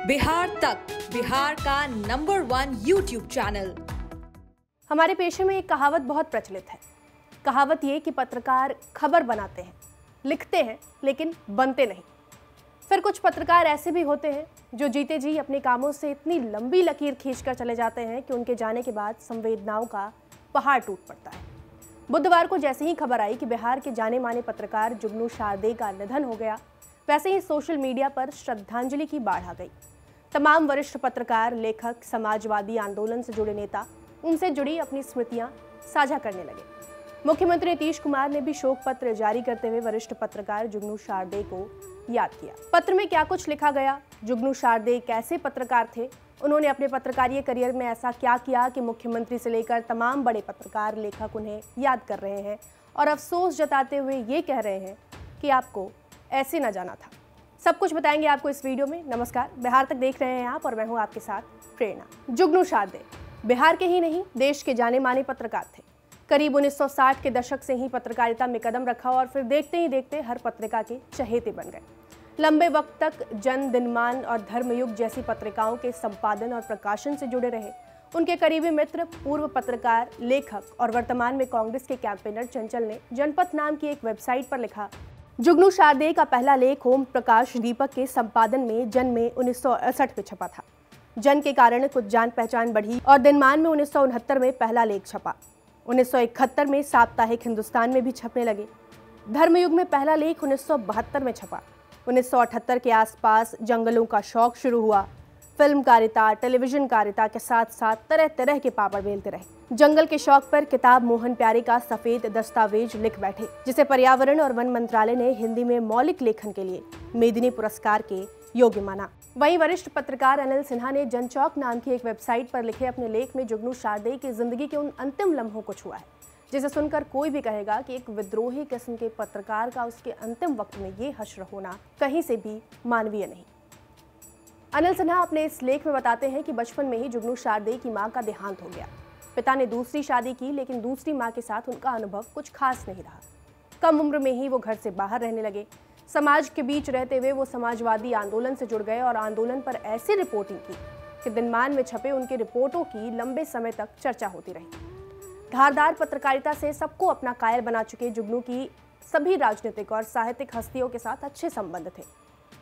बिहार तक, बिहार का number 1 YouTube channel. हमारे पेशे में एक कहावत बहुत प्रचलित है। कहावत ये कि पत्रकार खबर बनाते हैं, लिखते हैं, लेकिन बनते नहीं। फिर कुछ पत्रकार ऐसे भी होते हैं जो जीते जी अपने कामों से इतनी लंबी लकीर खींचकर चले जाते हैं कि उनके जाने के बाद संवेदनाओं का पहाड़ टूट पड़ता है। बुधवार को जैसे ही खबर आई कि बिहार के जाने माने पत्रकार जुगनू शारदे का निधन हो गया, वैसे ही सोशल मीडिया पर श्रद्धांजलि की बाढ़ आ गई। तमाम वरिष्ठ पत्रकार, लेखक, समाजवादी आंदोलन से जुड़े नेता उनसे जुड़ी अपनी स्मृतियां साझा करने लगे। मुख्यमंत्री नीतीश कुमार ने भी शोक पत्र जारी करते हुए वरिष्ठ पत्रकार जुगनू शारदे को याद किया। पत्र में क्या कुछ लिखा गया, जुगनू शारदे कैसे पत्रकार थे, उन्होंने अपने पत्रकारीय करियर में ऐसा क्या किया कि मुख्यमंत्री से लेकर तमाम बड़े पत्रकार, लेखक उन्हें याद कर रहे हैं और अफसोस जताते हुए ये कह रहे हैं कि आपको ऐसे न जाना था। सब कुछ बताएंगे आपको इस वीडियो में। नमस्कार, बिहार तक देख रहे हैं आप और मैं हूं आपके साथ प्रेरणा। जुगनू शारदे बिहार के ही नहीं, देश के जाने माने पत्रकार थे। करीब 1960 के दशक से ही पत्रकारिता में कदम रखा और फिर देखते ही देखते हर पत्रिका के चहेते बन गए। लंबे वक्त तक जन, दिनमान और धर्मयुग जैसी पत्रिकाओं के संपादन और प्रकाशन से जुड़े रहे। उनके करीबी मित्र, पूर्व पत्रकार, लेखक और वर्तमान में कांग्रेस के कैंपेनर चंचल ने जनपथ नाम की एक वेबसाइट पर लिखा, जुगनू शारदे का पहला लेख ओम प्रकाश दीपक के संपादन में जन में 1968 में छपा था। जन के कारण कुछ जान पहचान बढ़ी और दिनमान में 1969 में पहला लेख छपा। 1971 में साप्ताहिक हिंदुस्तान में भी छपने लगे। धर्मयुग में पहला लेख 1972 में छपा। 1978 के आसपास जंगलों का शौक शुरू हुआ। फिल्मकारिता, टेलीविजन कारिता के साथ साथ तरह तरह के पापड़ बेलते रहे। जंगल के शौक पर किताब मोहन प्यारे का सफेद दस्तावेज लिख बैठे, जिसे पर्यावरण और वन मंत्रालय ने हिंदी में मौलिक लेखन के लिए मेदिनी पुरस्कार के योग्य माना। वहीं वरिष्ठ पत्रकार अनिल सिन्हा ने जनचौक नाम की एक वेबसाइट पर लिखे अपने लेख में जुगनू शारदे की जिंदगी के उन अंतिम लम्हों को छुआ है, जिसे सुनकर कोई भी कहेगा कि एक विद्रोही किस्म के पत्रकार का उसके अंतिम वक्त में ये हश्र होना कहीं से भी मानवीय नहीं। अनिल सिन्हा अपने इस लेख में बताते हैं कि बचपन में ही जुगनू शारदे की मां का देहांत हो गया। पिता ने दूसरी शादी की, लेकिन दूसरी मां के साथ उनका अनुभव कुछ खास नहीं रहा। कम उम्र में ही वो घर से बाहर रहने लगे। समाज के बीच रहते हुए वो समाजवादी आंदोलन से जुड़ गए और आंदोलन पर ऐसी रिपोर्टिंग की कि दिनमान में छपे उनके रिपोर्टों की लंबे समय तक चर्चा होती रही। धारदार पत्रकारिता से सबको अपना कायल बना चुके जुगनू की सभी राजनीतिक और साहित्यिक हस्तियों के साथ अच्छे संबंध थे,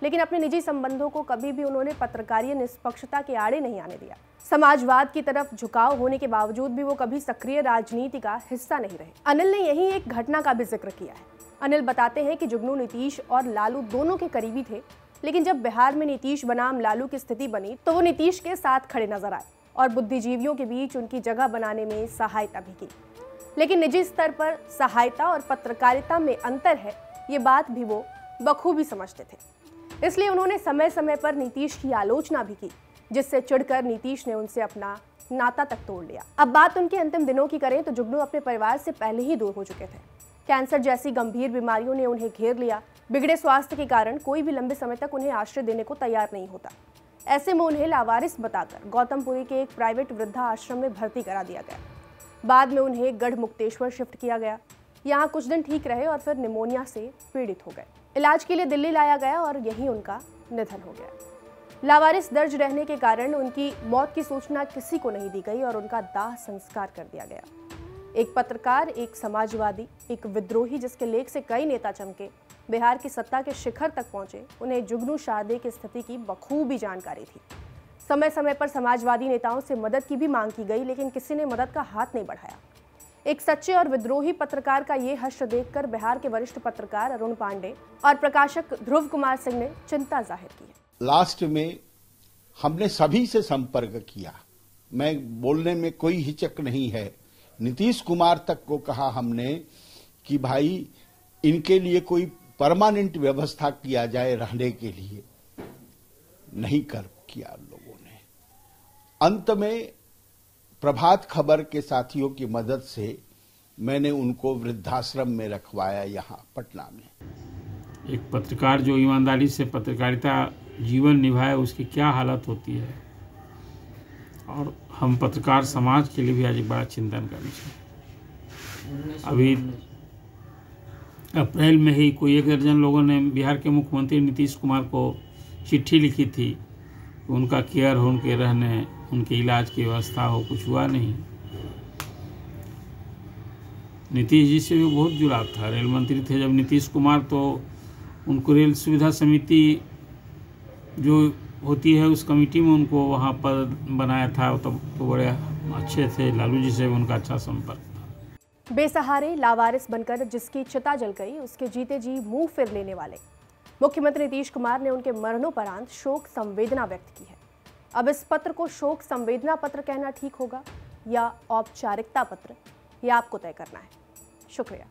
लेकिन अपने निजी संबंधों को कभी भी उन्होंने पत्रकारीय निष्पक्षता के आड़े नहीं आने दिया। समाजवाद की तरफ झुकाव होने के बावजूद भी वो कभी सक्रिय राजनीति का हिस्सा नहीं रहे। अनिल ने यही एक घटना का भी जिक्र किया है। अनिल बताते हैं कि जुगनू नीतीश और लालू दोनों के करीबी थे, लेकिन जब बिहार में नीतीश बनाम लालू की स्थिति बनी तो वो नीतीश के साथ खड़े नजर आए और बुद्धिजीवियों के बीच उनकी जगह बनाने में सहायता भी की। लेकिन निजी स्तर पर सहायता और पत्रकारिता में अंतर है, ये बात भी वो बखूबी समझते थे। इसलिए उन्होंने समय समय पर नीतीश की आलोचना भी की, जिससे चिढ़कर नीतीश ने उनसे अपना नाता तक तोड़ लिया। अब बात उनके अंतिम दिनों की करें तो जुगनू अपने परिवार से पहले ही दूर हो चुके थे। कैंसर जैसी गंभीर बीमारियों ने उन्हें घेर लिया। बिगड़े स्वास्थ्य के कारण कोई भी लंबे समय तक उन्हें आश्रय देने को तैयार नहीं होता। ऐसे में उन्हें लावारिस बताकर गौतमपुरी के एक प्राइवेट वृद्धा आश्रम में भर्ती करा दिया गया। बाद में उन्हें गढ़मुक्तेश्वर शिफ्ट किया गया। यहाँ कुछ दिन ठीक रहे और फिर निमोनिया से पीड़ित हो गए। इलाज के लिए दिल्ली लाया गया और यहीं उनका निधन हो गया। लावारिस दर्ज रहने के कारण उनकी मौत की सूचना किसी को नहीं दी गई और उनका दाह संस्कार कर दिया गया। एक पत्रकार, एक समाजवादी, एक विद्रोही जिसके लेख से कई नेता चमके, बिहार की सत्ता के शिखर तक पहुंचे, उन्हें जुगनू शारदे की स्थिति की बखूबी जानकारी थी। समय समय पर समाजवादी नेताओं से मदद की भी मांग की गई, लेकिन किसी ने मदद का हाथ नहीं बढ़ाया। एक सच्चे और विद्रोही पत्रकार का ये हश्र देखकर बिहार के वरिष्ठ पत्रकार अरुण पांडे और प्रकाशक ध्रुव कुमार सिंह ने चिंता जाहिर की है। लास्ट में हमने सभी से संपर्क किया। मैं बोलने में कोई हिचक नहीं है। नीतीश कुमार तक को कहा हमने कि भाई इनके लिए कोई परमानेंट व्यवस्था किया जाए रहने के लिए। नहीं कर किया लोगों ने। अंत में प्रभात खबर के साथियों की मदद से मैंने उनको वृद्धाश्रम में रखवाया, यहाँ पटना में। एक पत्रकार जो ईमानदारी से पत्रकारिता जीवन निभाए, उसकी क्या हालत होती है, और हम पत्रकार समाज के लिए भी आज एक बड़ा चिंतन करना चाहिए। अभी अप्रैल में ही कोई 1 दर्जन लोगों ने बिहार के मुख्यमंत्री नीतीश कुमार को चिट्ठी लिखी थी उनका केयर हो, उनके रहने, उनके इलाज की व्यवस्था हो, कुछ हुआ नहीं। नीतीश जी से भी बहुत जुड़ाव था, रेल मंत्री थे जब नीतीश कुमार, तो उनको रेल सुविधा समिति जो होती है उस कमेटी में उनको वहाँ पद बनाया था, तब तो बड़े अच्छे थे। लालू जी से उनका अच्छा संपर्क था। बेसहारे लावारिस बनकर जिसकी चिता जल गई, उसके जीते जी मुंह फिर लेने वाले मुख्यमंत्री नीतीश कुमार ने उनके मरणोपरांत शोक संवेदना व्यक्त की है। अब इस पत्र को शोक संवेदना पत्र कहना ठीक होगा या औपचारिकता पत्र, ये आपको तय करना है। शुक्रिया।